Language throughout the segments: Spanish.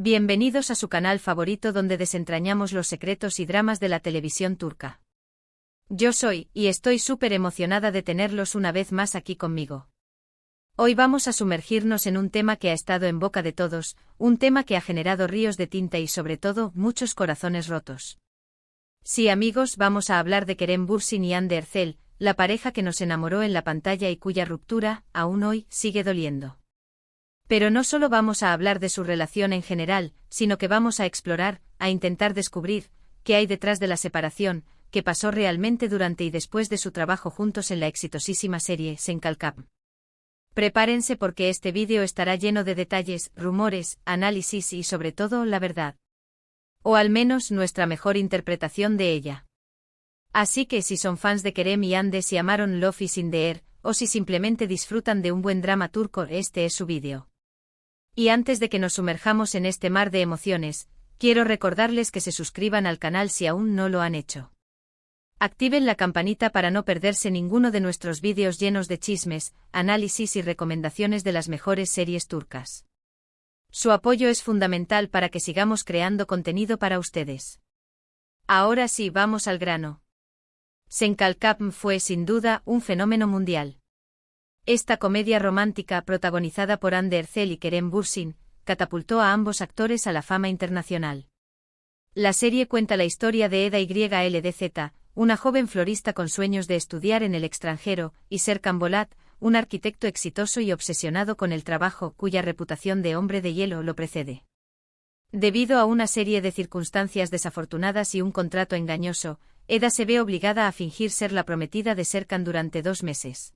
Bienvenidos a su canal favorito donde desentrañamos los secretos y dramas de la televisión turca. Yo soy, y estoy súper emocionada de tenerlos una vez más aquí conmigo. Hoy vamos a sumergirnos en un tema que ha estado en boca de todos, un tema que ha generado ríos de tinta y sobre todo, muchos corazones rotos. Sí amigos, vamos a hablar de Kerem Bürsin y Hande Erçel, la pareja que nos enamoró en la pantalla y cuya ruptura, aún hoy, sigue doliendo. Pero no solo vamos a hablar de su relación en general, sino que vamos a explorar, a intentar descubrir, qué hay detrás de la separación, qué pasó realmente durante y después de su trabajo juntos en la exitosísima serie Sen Kalkap. Prepárense porque este vídeo estará lleno de detalles, rumores, análisis y sobre todo la verdad. O al menos nuestra mejor interpretación de ella. Así que si son fans de Kerem y Hande, si amaron Love is in the Air, o si simplemente disfrutan de un buen drama turco, este es su vídeo. Y antes de que nos sumerjamos en este mar de emociones, quiero recordarles que se suscriban al canal si aún no lo han hecho. Activen la campanita para no perderse ninguno de nuestros vídeos llenos de chismes, análisis y recomendaciones de las mejores series turcas. Su apoyo es fundamental para que sigamos creando contenido para ustedes. Ahora sí, vamos al grano. Sen Kalkap fue sin duda un fenómeno mundial. Esta comedia romántica protagonizada por Hande Erçel y Kerem Bürsin catapultó a ambos actores a la fama internacional. La serie cuenta la historia de Eda YLDZ, una joven florista con sueños de estudiar en el extranjero, y Serkan Bolat, un arquitecto exitoso y obsesionado con el trabajo, cuya reputación de hombre de hielo lo precede. Debido a una serie de circunstancias desafortunadas y un contrato engañoso, Eda se ve obligada a fingir ser la prometida de Serkan durante 2 meses.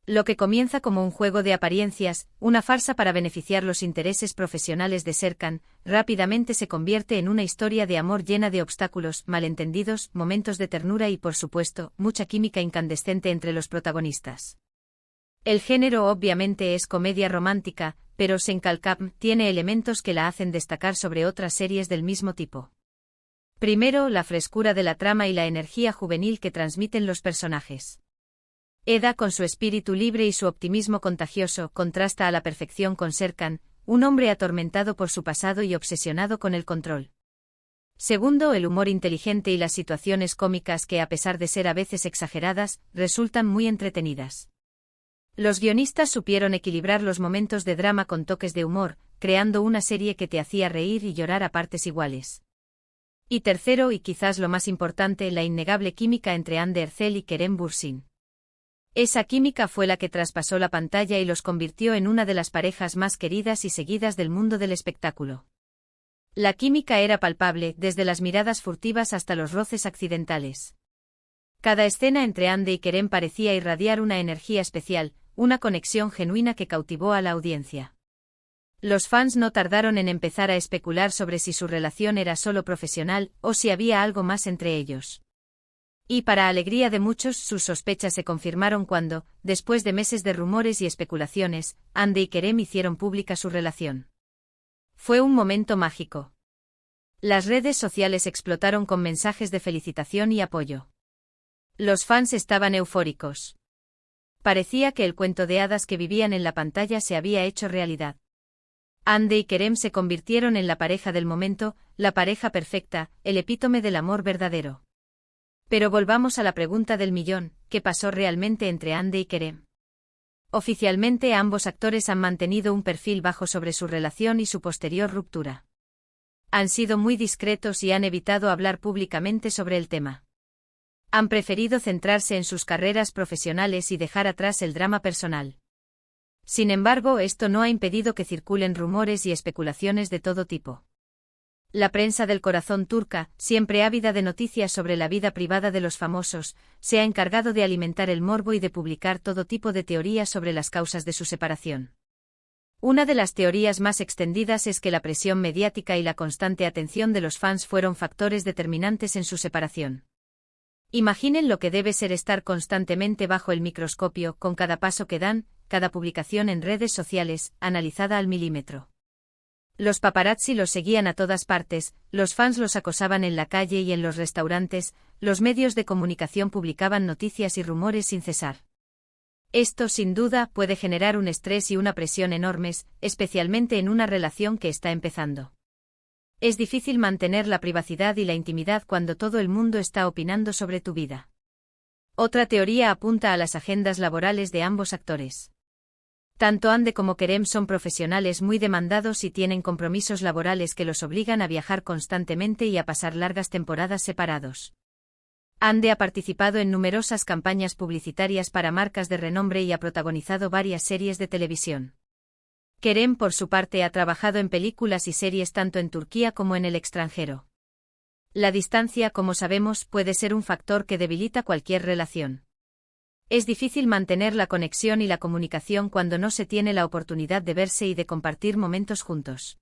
Lo que comienza como un juego de apariencias, una farsa para beneficiar los intereses profesionales de Serkan, rápidamente se convierte en una historia de amor llena de obstáculos, malentendidos, momentos de ternura y por supuesto, mucha química incandescente entre los protagonistas. El género obviamente es comedia romántica, pero Sen Kalkap tiene elementos que la hacen destacar sobre otras series del mismo tipo. Primero, la frescura de la trama y la energía juvenil que transmiten los personajes. Eda, con su espíritu libre y su optimismo contagioso, contrasta a la perfección con Serkan, un hombre atormentado por su pasado y obsesionado con el control. Segundo, el humor inteligente y las situaciones cómicas que, a pesar de ser a veces exageradas, resultan muy entretenidas. Los guionistas supieron equilibrar los momentos de drama con toques de humor, creando una serie que te hacía reír y llorar a partes iguales. Y tercero, y quizás lo más importante, la innegable química entre Hande Erçel y Kerem Bürsin. Esa química fue la que traspasó la pantalla y los convirtió en una de las parejas más queridas y seguidas del mundo del espectáculo. La química era palpable, desde las miradas furtivas hasta los roces accidentales. Cada escena entre Hande y Kerem parecía irradiar una energía especial, una conexión genuina que cautivó a la audiencia. Los fans no tardaron en empezar a especular sobre si su relación era solo profesional o si había algo más entre ellos. Y para alegría de muchos, sus sospechas se confirmaron cuando, después de meses de rumores y especulaciones, Hande y Kerem hicieron pública su relación. Fue un momento mágico. Las redes sociales explotaron con mensajes de felicitación y apoyo. Los fans estaban eufóricos. Parecía que el cuento de hadas que vivían en la pantalla se había hecho realidad. Hande y Kerem se convirtieron en la pareja del momento, la pareja perfecta, el epítome del amor verdadero. Pero volvamos a la pregunta del millón, ¿qué pasó realmente entre Hande y Kerem? Oficialmente ambos actores han mantenido un perfil bajo sobre su relación y su posterior ruptura. Han sido muy discretos y han evitado hablar públicamente sobre el tema. Han preferido centrarse en sus carreras profesionales y dejar atrás el drama personal. Sin embargo, esto no ha impedido que circulen rumores y especulaciones de todo tipo. La prensa del corazón turca, siempre ávida de noticias sobre la vida privada de los famosos, se ha encargado de alimentar el morbo y de publicar todo tipo de teorías sobre las causas de su separación. Una de las teorías más extendidas es que la presión mediática y la constante atención de los fans fueron factores determinantes en su separación. Imaginen lo que debe ser estar constantemente bajo el microscopio, con cada paso que dan, cada publicación en redes sociales, analizada al milímetro. Los paparazzi los seguían a todas partes, los fans los acosaban en la calle y en los restaurantes, los medios de comunicación publicaban noticias y rumores sin cesar. Esto, sin duda, puede generar un estrés y una presión enormes, especialmente en una relación que está empezando. Es difícil mantener la privacidad y la intimidad cuando todo el mundo está opinando sobre tu vida. Otra teoría apunta a las agendas laborales de ambos actores. Tanto Ande como Kerem son profesionales muy demandados y tienen compromisos laborales que los obligan a viajar constantemente y a pasar largas temporadas separados. Ande ha participado en numerosas campañas publicitarias para marcas de renombre y ha protagonizado varias series de televisión. Kerem, por su parte, ha trabajado en películas y series tanto en Turquía como en el extranjero. La distancia, como sabemos, puede ser un factor que debilita cualquier relación. Es difícil mantener la conexión y la comunicación cuando no se tiene la oportunidad de verse y de compartir momentos juntos.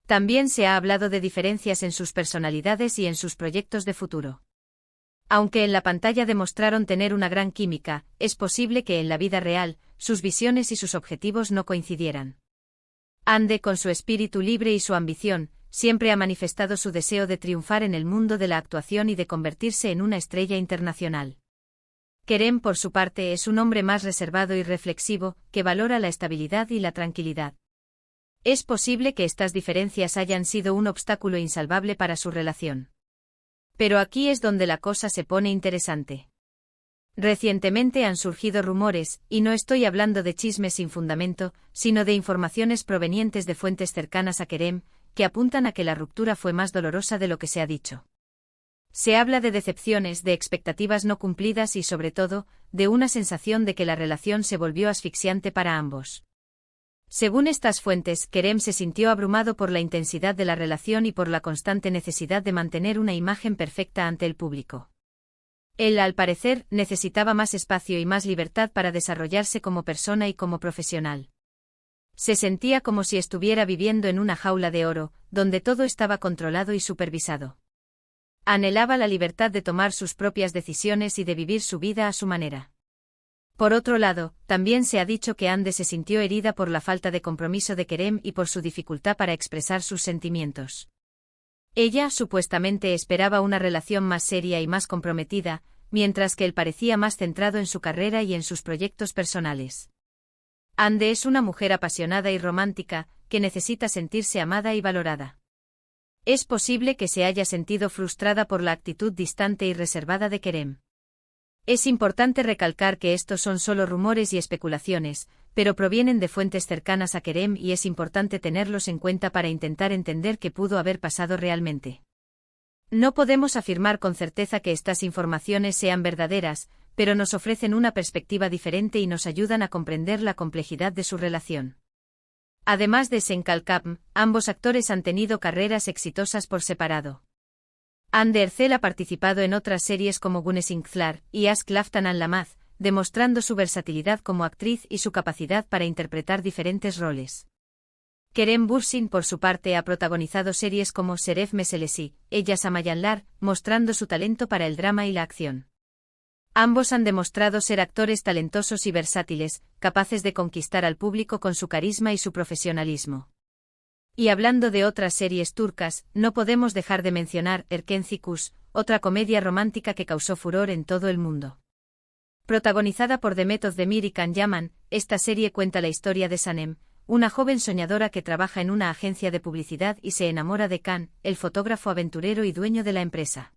También se ha hablado de diferencias en sus personalidades y en sus proyectos de futuro. Aunque en la pantalla demostraron tener una gran química, es posible que en la vida real, sus visiones y sus objetivos no coincidieran. Ande, con su espíritu libre y su ambición, siempre ha manifestado su deseo de triunfar en el mundo de la actuación y de convertirse en una estrella internacional. Kerem, por su parte, es un hombre más reservado y reflexivo, que valora la estabilidad y la tranquilidad. Es posible que estas diferencias hayan sido un obstáculo insalvable para su relación. Pero aquí es donde la cosa se pone interesante. Recientemente han surgido rumores, y no estoy hablando de chismes sin fundamento, sino de informaciones provenientes de fuentes cercanas a Kerem, que apuntan a que la ruptura fue más dolorosa de lo que se ha dicho. Se habla de decepciones, de expectativas no cumplidas y, sobre todo, de una sensación de que la relación se volvió asfixiante para ambos. Según estas fuentes, Kerem se sintió abrumado por la intensidad de la relación y por la constante necesidad de mantener una imagen perfecta ante el público. Él, al parecer, necesitaba más espacio y más libertad para desarrollarse como persona y como profesional. Se sentía como si estuviera viviendo en una jaula de oro, donde todo estaba controlado y supervisado. Anhelaba la libertad de tomar sus propias decisiones y de vivir su vida a su manera. Por otro lado, también se ha dicho que Ande se sintió herida por la falta de compromiso de Kerem y por su dificultad para expresar sus sentimientos. Ella, supuestamente, esperaba una relación más seria y más comprometida, mientras que él parecía más centrado en su carrera y en sus proyectos personales. Ande es una mujer apasionada y romántica, que necesita sentirse amada y valorada. Es posible que se haya sentido frustrada por la actitud distante y reservada de Kerem. Es importante recalcar que estos son solo rumores y especulaciones, pero provienen de fuentes cercanas a Kerem y es importante tenerlos en cuenta para intentar entender qué pudo haber pasado realmente. No podemos afirmar con certeza que estas informaciones sean verdaderas, pero nos ofrecen una perspectiva diferente y nos ayudan a comprender la complejidad de su relación. Además de Sen Kalkapm, ambos actores han tenido carreras exitosas por separado. Ande Ercel ha participado en otras series como Güneşinkler y Aşk Laftan Anlamaz, demostrando su versatilidad como actriz y su capacidad para interpretar diferentes roles. Kerem Bürsin, por su parte, ha protagonizado series como Şeref Meselesi, Ella Samayanlar, mostrando su talento para el drama y la acción. Ambos han demostrado ser actores talentosos y versátiles, capaces de conquistar al público con su carisma y su profesionalismo. Y hablando de otras series turcas, no podemos dejar de mencionar Erkenci, otra comedia romántica que causó furor en todo el mundo. Protagonizada por Demet Özdemir y Can Yaman, esta serie cuenta la historia de Sanem, una joven soñadora que trabaja en una agencia de publicidad y se enamora de Can, el fotógrafo aventurero y dueño de la empresa.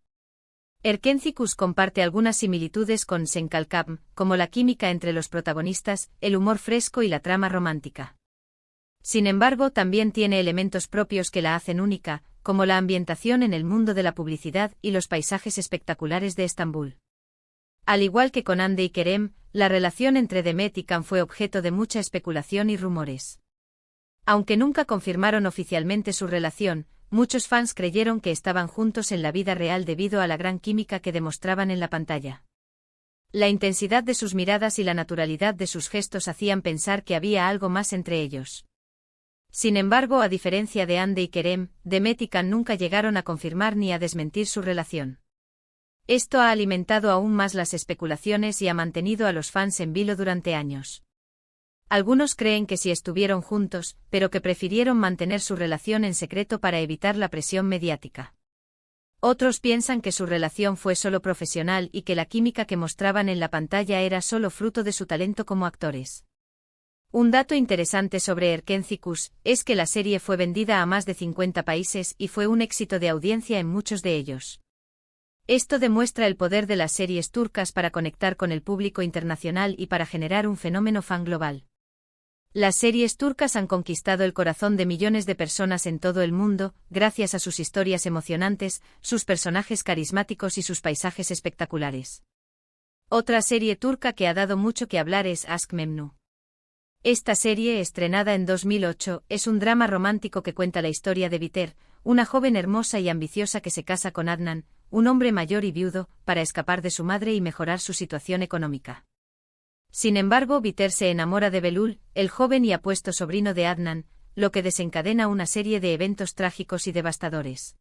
Erkenci comparte algunas similitudes con Sen Kalkapm, como la química entre los protagonistas, el humor fresco y la trama romántica. Sin embargo, también tiene elementos propios que la hacen única, como la ambientación en el mundo de la publicidad y los paisajes espectaculares de Estambul. Al igual que con Ande y Kerem, la relación entre Demet y Can fue objeto de mucha especulación y rumores. Aunque nunca confirmaron oficialmente su relación, muchos fans creyeron que estaban juntos en la vida real debido a la gran química que demostraban en la pantalla. La intensidad de sus miradas y la naturalidad de sus gestos hacían pensar que había algo más entre ellos. Sin embargo, a diferencia de Ande y Kerem, Demet y Can nunca llegaron a confirmar ni a desmentir su relación. Esto ha alimentado aún más las especulaciones y ha mantenido a los fans en vilo durante años. Algunos creen que sí estuvieron juntos, pero que prefirieron mantener su relación en secreto para evitar la presión mediática. Otros piensan que su relación fue solo profesional y que la química que mostraban en la pantalla era solo fruto de su talento como actores. Un dato interesante sobre Erkenci Kuş es que la serie fue vendida a más de 50 países y fue un éxito de audiencia en muchos de ellos. Esto demuestra el poder de las series turcas para conectar con el público internacional y para generar un fenómeno fan global. Las series turcas han conquistado el corazón de millones de personas en todo el mundo, gracias a sus historias emocionantes, sus personajes carismáticos y sus paisajes espectaculares. Otra serie turca que ha dado mucho que hablar es Aşk Memnu. Esta serie, estrenada en 2008, es un drama romántico que cuenta la historia de Biter, una joven hermosa y ambiciosa que se casa con Adnan, un hombre mayor y viudo, para escapar de su madre y mejorar su situación económica. Sin embargo, Biter se enamora de Belul, el joven y apuesto sobrino de Adnan, lo que desencadena una serie de eventos trágicos y devastadores.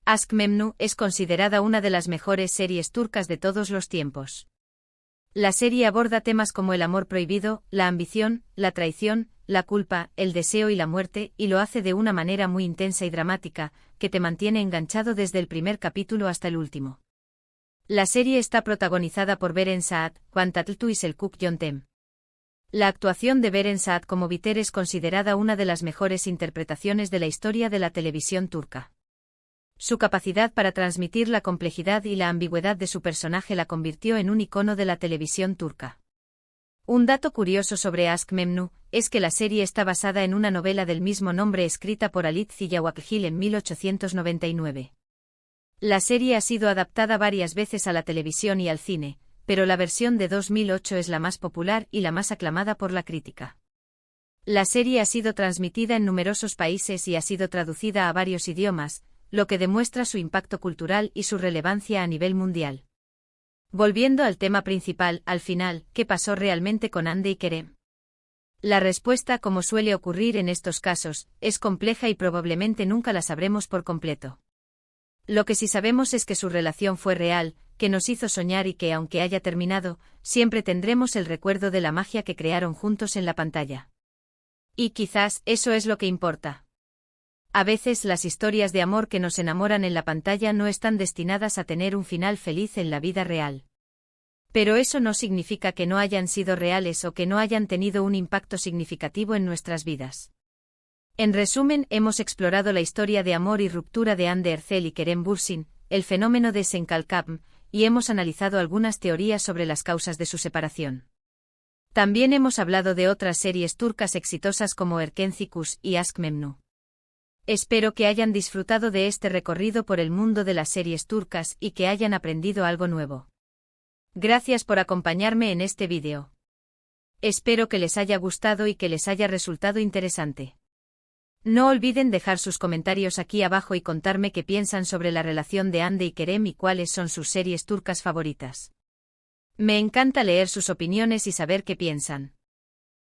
Aşk Memnu es considerada una de las mejores series turcas de todos los tiempos. La serie aborda temas como el amor prohibido, la ambición, la traición, la culpa, el deseo y la muerte, y lo hace de una manera muy intensa y dramática, que te mantiene enganchado desde el primer capítulo hasta el último. La serie está protagonizada por Beren Saat, Juan Tatltu y Selçuk Yöntem. La actuación de Beren Saat como Biter es considerada una de las mejores interpretaciones de la historia de la televisión turca. Su capacidad para transmitir la complejidad y la ambigüedad de su personaje la convirtió en un icono de la televisión turca. Un dato curioso sobre Aşk Memnu es que la serie está basada en una novela del mismo nombre escrita por Halit Ziyawakhil en 1899. La serie ha sido adaptada varias veces a la televisión y al cine, pero la versión de 2008 es la más popular y la más aclamada por la crítica. La serie ha sido transmitida en numerosos países y ha sido traducida a varios idiomas, lo que demuestra su impacto cultural y su relevancia a nivel mundial. Volviendo al tema principal, al final, ¿qué pasó realmente con Hande y Kerem? La respuesta, como suele ocurrir en estos casos, es compleja y probablemente nunca la sabremos por completo. Lo que sí sabemos es que su relación fue real, que nos hizo soñar y que, aunque haya terminado, siempre tendremos el recuerdo de la magia que crearon juntos en la pantalla. Y quizás eso es lo que importa. A veces las historias de amor que nos enamoran en la pantalla no están destinadas a tener un final feliz en la vida real. Pero eso no significa que no hayan sido reales o que no hayan tenido un impacto significativo en nuestras vidas. En resumen, hemos explorado la historia de amor y ruptura de Hande Erçel y Kerem Bürsin, el fenómeno de Senkalkam, y hemos analizado algunas teorías sobre las causas de su separación. También hemos hablado de otras series turcas exitosas como Erkenci Kuş y Aşk Memnu. Espero que hayan disfrutado de este recorrido por el mundo de las series turcas y que hayan aprendido algo nuevo. Gracias por acompañarme en este vídeo. Espero que les haya gustado y que les haya resultado interesante. No olviden dejar sus comentarios aquí abajo y contarme qué piensan sobre la relación de Hande y Kerem y cuáles son sus series turcas favoritas. Me encanta leer sus opiniones y saber qué piensan.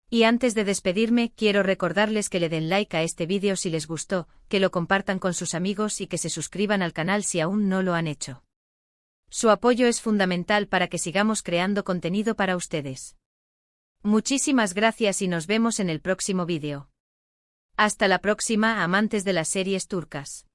Y antes de despedirme, quiero recordarles que le den like a este vídeo si les gustó, que lo compartan con sus amigos y que se suscriban al canal si aún no lo han hecho. Su apoyo es fundamental para que sigamos creando contenido para ustedes. Muchísimas gracias y nos vemos en el próximo vídeo. Hasta la próxima, amantes de las series turcas.